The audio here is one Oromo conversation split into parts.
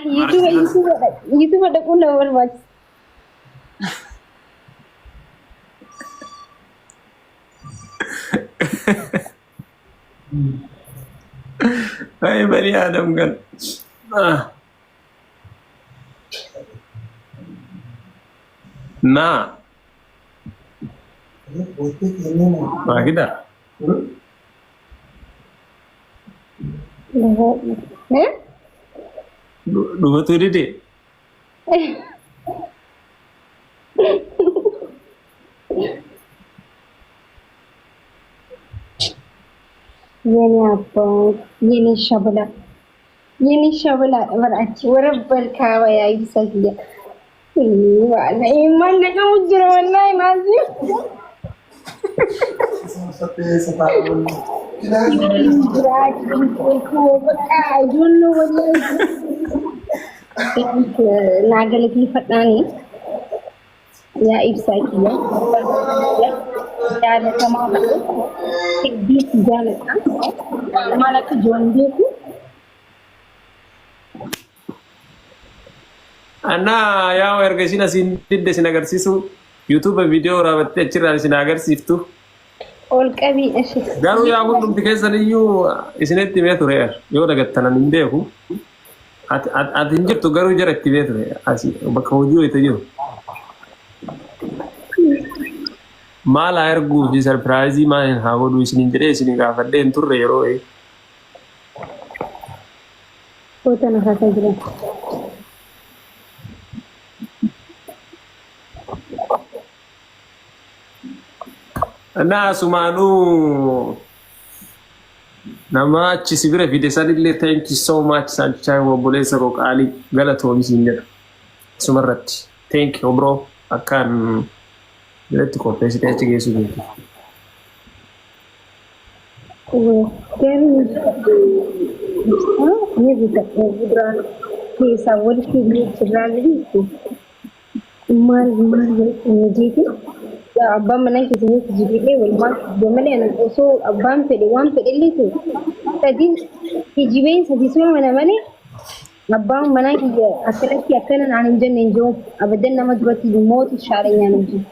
YouTube ada pun overwatch. Hai Bani Adam kan. Nah. Nah kita. Dua tuh deh. Yeni apa? Yeni şabla. Yeni şabla var açı. Warabbal kawa ya bisa dia. Wala iman na kamu jero wallahi nazim. I don't know wallahi. Nagalaki fatani. Ya ibsa kiya. Ya da kama ba. Tiddi jalata. Malaka jonde ku. Ana yaa erga isin asin didde isin agarsiisu YouTube video raawwattee achirraa isin agarsiiftu. Ol qabii ashi. Garuu yaa hundumti keessan iyyuu isinitti himee ture yoo dagattan hin beeku. Ati hin jirtu garuu jara itti himee ture asii bakka hojii wayita jiru. Maal haa erguu fi sarpiraayizii maal haa godhu isiniin jedhee isin gaafadhee hin turre yeroo Foto na kasa jiran. Nah, sumanu nama achi sibira fide sanillee thank you so much Sanchay Wobolesa Rokali Galatomi sinjera sumarratti thank you bro akan letti kopesite achi geessu beeku. Ini bisa bukan bisa wajib diceritakan. Mal jadi abban mana ke sini jibril wal mana ana so abban fede wan fede litu tadi jibril sadi so mana abban mana ke asalaki akana an janne jo abadan nama durati mot sharenya nji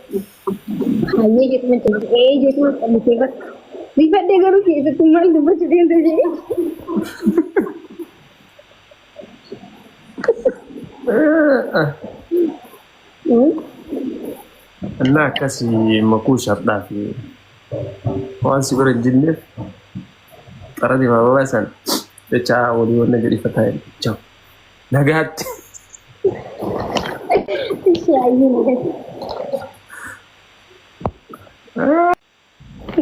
haye je tumen je tumen ke bas ni fede garu ke itu tumal du bach din de je Nah kasih maku syarda fi wan sibira jinne tara di bawah san deca wali wona jadi fatain ciao nagat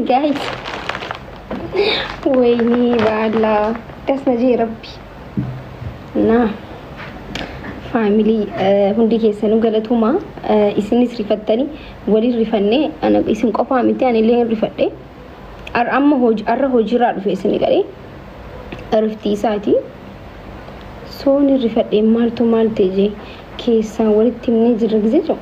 guys ويني والله تسنجي ربي nah family hundi keessanu galatuma isinis rifattani wali rifanne ana isin qofa miti ani leen rifadhe amma arra hojira dhufe isin gare arfti saati sooni rifadhe maaltu maalte je keessa walitti himne jirra gize jo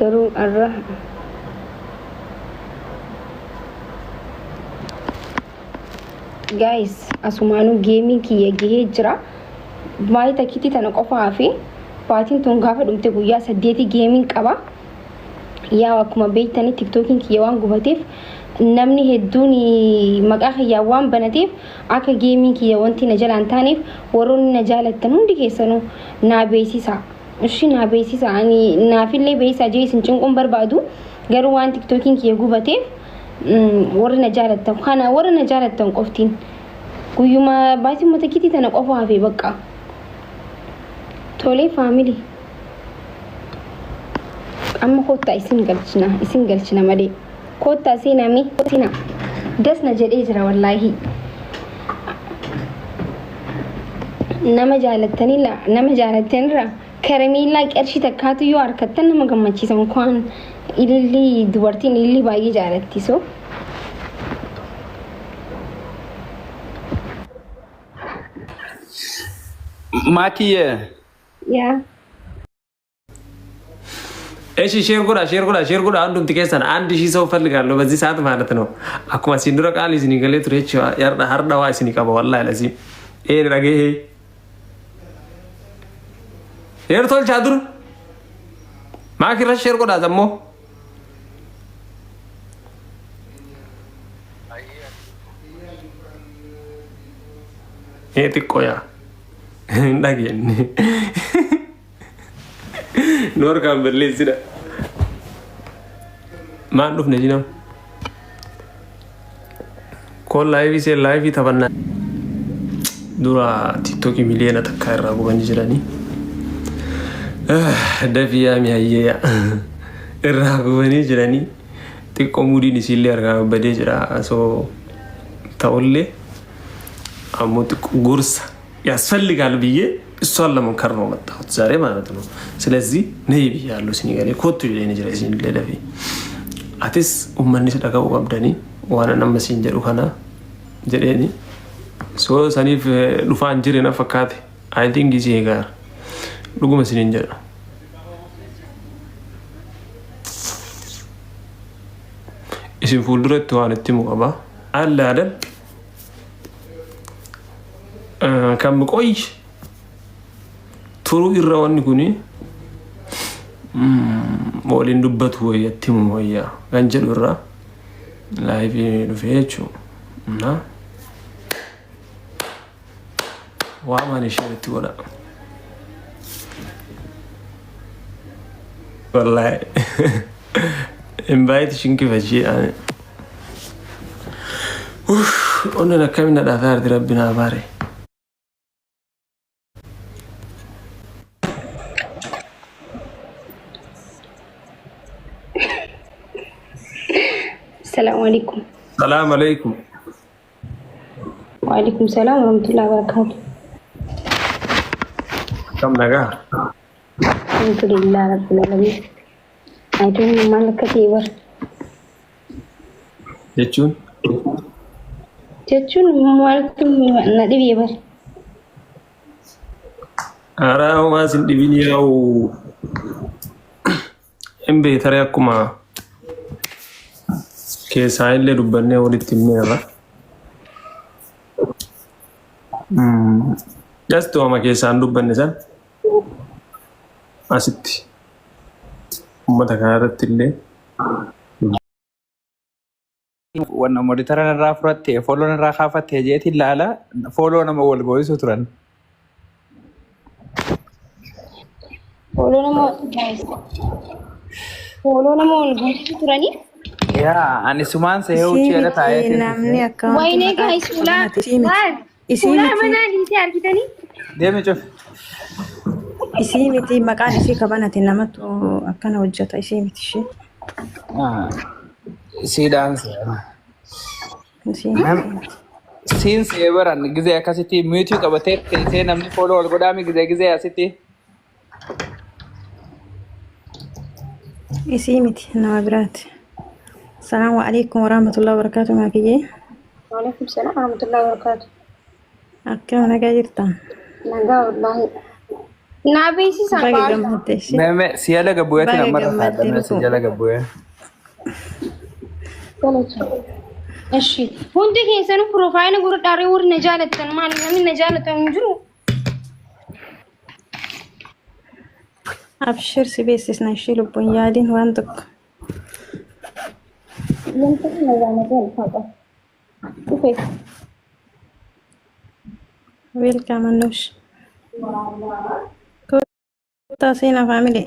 garuu arra guys asumanu gaming kiye gehe jira mai takiti tana qofa hafe paatin tun gaafa dhumte guyyaa 8 gaming qaba yaa akkuma beeytani tiktokin kiye waan gubateef namni hedduun maqaa khiyyaa waan banateef akka gaming kiye wanti na jalaan taaneef warroonni na jaalattan hundi keessanuu naa beeksisa ishi naa beeksisa ani naafillee beeksisa jee isin cinquun barbaadu garuu waan tiktokin kiye gubateef warra na jaalattan kana warra na jaalattan qoftiin guyyuma baati mutakiti tana qofa hafe bakka tole family amma kotta isin galchina made kotta sina mi sina das na jade jira wallahi nama jaalattanirra karamila qarshi takkaatu yoo arkattan nama gammachiisan kwaan illi dubartiin illi baay'ee jaalatti so Makiye yeah እሺ ሼር ጎዳ አንዱም ትከሰና አንድ ሺህ ሰው ፈልጋለሁ በዚህ ሰዓት ማለት ነው። አኩማ ሲንድሮ ቃል ይዝኒ ገሌት ሬች ያርዳ ሀርዳዋ ይስኒ ቀባ ወላሂ ለዚህ ኤ ረገ ኤርቶል ቻዱር ማኪራ ሼር ጎዳ ዘሞ ኤ ጥቆያ እንዳገኝ ኖር ካምበል ለዚህ ማን ዱፍ ነጂ ነው ኮል ላይቭ ተበና ዱራ ቲክቶክ ሚሊየን ተካራ ጉበን ይችላል ደፊያ ሚያየ እራ ጉበን ይችላል ጥቆ ሙዲን ሲል ያርጋ በደ ጅራ ሶ ታውሌ አሞት ጉርስ ያስፈልጋል ብዬ እሷን ለመንከር ነው መጣሁት ዛሬ ማለት ነው። ስለዚህ ነይ ብያለሁ ሲኒገሌ ኮቱ ይለኝ ጅራ ሲን ለደፊ አትስ ኡመኒ ሰደቀው ቀብደኒ ዋና ነመሲን ጀሩ ከና ጀዴኒ ሶ ሰኒፍ ዱፋን ጅሬና ፈካቴ አይ ቲንክ ኢዚ ጋር ዱጉ መስኒን ጀራ ኢሲን ፉልዱረት ዋንቲ ሙቀባ አለ አይደል ከም ቆይ ቱሩ ይራውን ኩኒ ሞሊን ዱበት ወይ የቲሙ ወያ ጋንጀል ብራ ላይቭ ዱፌቹ እና ዋማን ሸርት ወላ ወላሂ ኢንቫይት ሽንኪ ፈጂ ኦነ ለከምና ዳታር ረብና ባሬ السلام عليكم. السلام عليكم. وعليكم السلام ورحمة الله وبركاته. كم نجا؟ الحمد لله رب العالمين. أيتوني مالك كتير. جتون مالك نادي بيبر. أراه ما سندي بيني أو إم بيتريكما كيسان اللي ربنا ولتمنيرا جست وما كيسان ربنا زين أسيتي ما تكارت اللي وانا موديترا نرافرت فولو نراخافت هجيتي لالا فولو نما ولغوي سوتران فولو نما ولغوي سوتراني يا أنا سمان سهوتي أنا تايتي ويني guys ولا ولا منا نيتي أركيتني ديمي شوف isiimiti maqaan ishee kabanati namatu akkana hojjeta isiimiti ishee سيدان سين سيبران غزي akasiti mute qabate kete namni follow wal godami غزي asiti isiimiti nama biraati. السلام عليكم ورحمة الله وبركاته معكي. وعليكم السلام ورحمة الله وبركاته. أكيد أنا جايرتا. نجا والله. نابيسي سامبا. मैं सियाला गबुए थे नंबर था मैं सियाला गबुए እሺ ሁንዴ ከሰኑ ፕሮፋይል ጉር ዳሬ ወር ነጃለተን ማለት ነው ነጃለተን እንጅሩ أبشر سبيسس نشيل بنيادين وانتك يمكن نجانتين فقط اوكي ويلكم منوش كنت سينا فاميلي